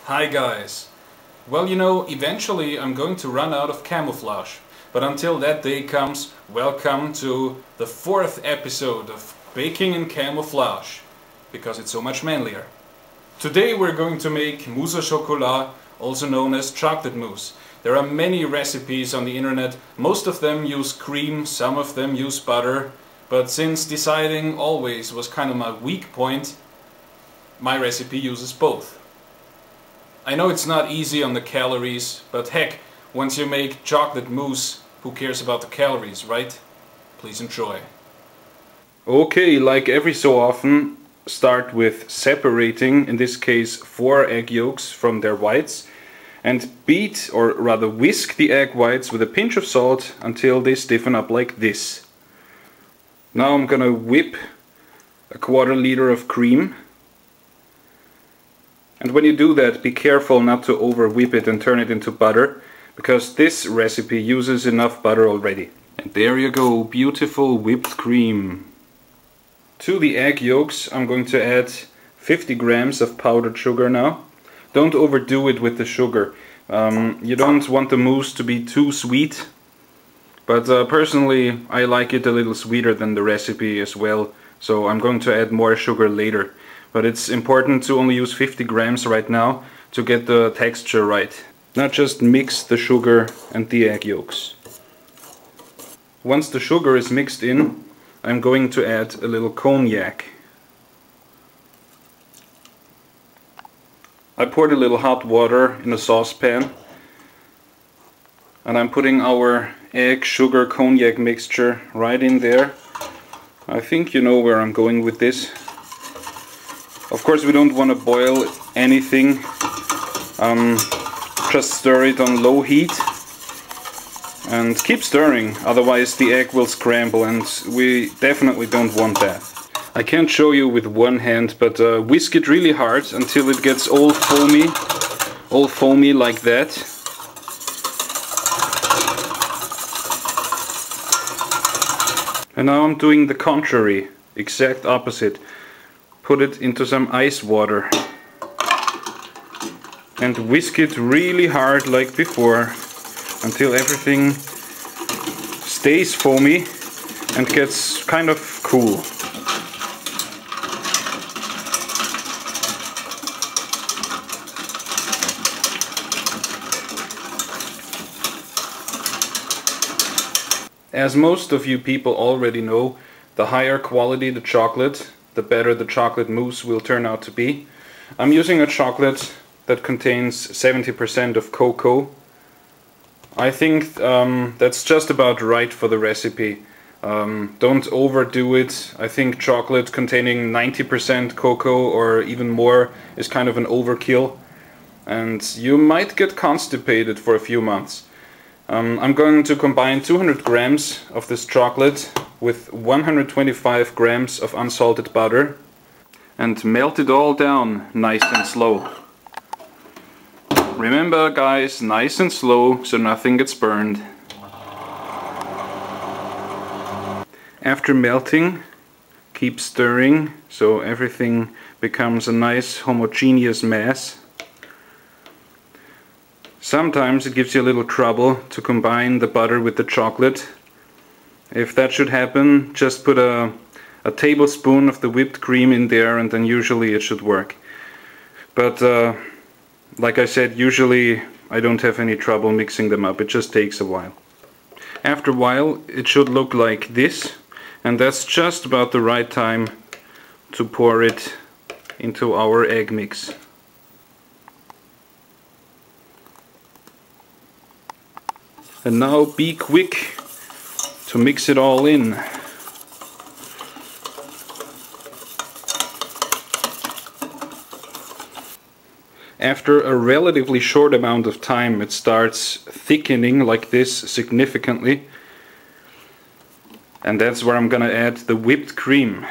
Hi guys! Well, you know, eventually I'm going to run out of camouflage. But until that day comes, welcome to the 4th episode of Baking in Camouflage, because it's so much manlier. Today we're going to make mousse au chocolat, also known as chocolate mousse. There are many recipes on the internet, most of them use cream, some of them use butter, but since deciding always was kind of my weak point, my recipe uses both. I know it's not easy on the calories, but heck, once you make chocolate mousse, who cares about the calories, right? Please enjoy. Okay, like every so often, start with separating, in this case 4 egg yolks from their whites, and beat, or rather whisk, the egg whites with a pinch of salt until they stiffen up like this. Now I'm gonna whip a 1/4 liter of cream. And when you do that, be careful not to over whip it and turn it into butter, because this recipe uses enough butter already. And there you go, beautiful whipped cream. To the egg yolks I'm going to add 50 grams of powdered sugar now. Don't overdo it with the sugar. You don't want the mousse to be too sweet, but personally I like it a little sweeter than the recipe as well, so I'm going to add more sugar later. But it's important to only use 50 grams right now to get the texture right. Now just mix the sugar and the egg yolks. Once the sugar is mixed in, I'm going to add a little cognac. I poured a little hot water in a saucepan, and I'm putting our egg, sugar, cognac mixture right in there. I think you know where I'm going with this. Of course we don't want to boil anything, just stir it on low heat and keep stirring, otherwise the egg will scramble and we definitely don't want that. I can't show you with one hand, but whisk it really hard until it gets all foamy like that. And now I'm doing the contrary, exact opposite. Put it into some ice water and whisk it really hard like before until everything stays foamy and gets kind of cool. As most of you people already know, the higher quality the chocolate, the better the chocolate mousse will turn out to be. I'm using a chocolate that contains 70% of cocoa. I think that's just about right for the recipe. Don't overdo it. I think chocolate containing 90% cocoa or even more is kind of an overkill, and you might get constipated for a few months. I'm going to combine 200 grams of this chocolate with 125 grams of unsalted butter and melt it all down nice and slow. Remember guys, nice and slow so nothing gets burned. After melting, keep stirring so everything becomes a nice homogeneous mass. Sometimes it gives you a little trouble to combine the butter with the chocolate. If that should happen, just put a tablespoon of the whipped cream in there and then usually it should work. But like I said, usually I don't have any trouble mixing them up, it just takes a while. After a while it should look like this, and that's just about the right time to pour it into our egg mix. And now be quick to mix it all in. After a relatively short amount of time it starts thickening like this significantly, and that's where I'm gonna add the whipped cream.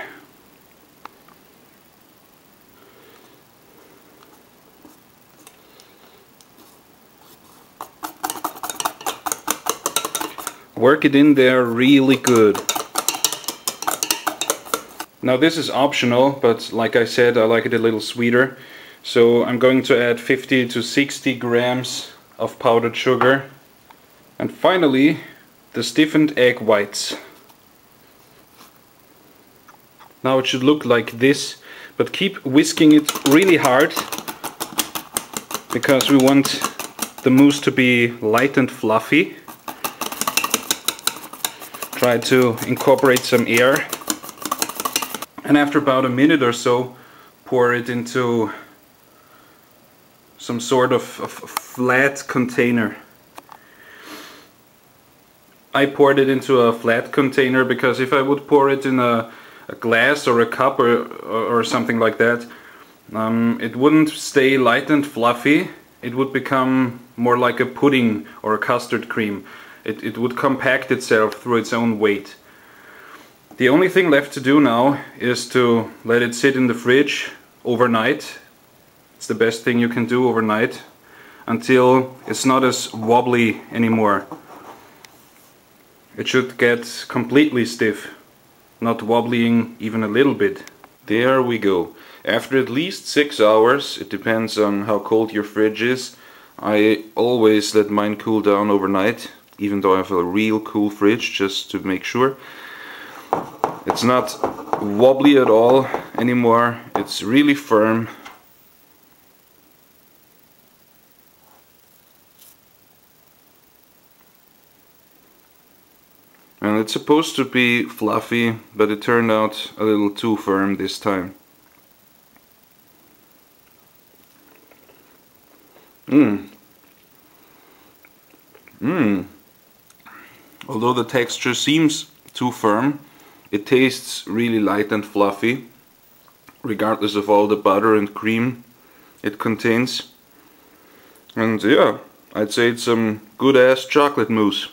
Work it in there really good. Now this is optional, but like I said, I like it a little sweeter. So I'm going to add 50 to 60 grams of powdered sugar. And finally, the stiffened egg whites. Now it should look like this, but keep whisking it really hard, because we want the mousse to be light and fluffy. Try to incorporate some air. And after about a minute or so, pour it into some sort of flat container. I poured it into a flat container because if I would pour it in a glass or a cup or something like that, it wouldn't stay light and fluffy. It would become more like a pudding or a custard cream. It would compact itself through its own weight. The only thing left to do now is to let it sit in the fridge overnight. It's the best thing you can do overnight, until it's not as wobbly anymore. It should get completely stiff, not wobbling even a little bit. There we go. After at least 6 hours, it depends on how cold your fridge is. I always let mine cool down overnight, even though I have a real cool fridge, just to make sure. It's not wobbly at all anymore. It's really firm. And it's supposed to be fluffy, but it turned out a little too firm this time. Although the texture seems too firm, it tastes really light and fluffy, regardless of all the butter and cream it contains. And yeah, I'd say it's some good ass chocolate mousse.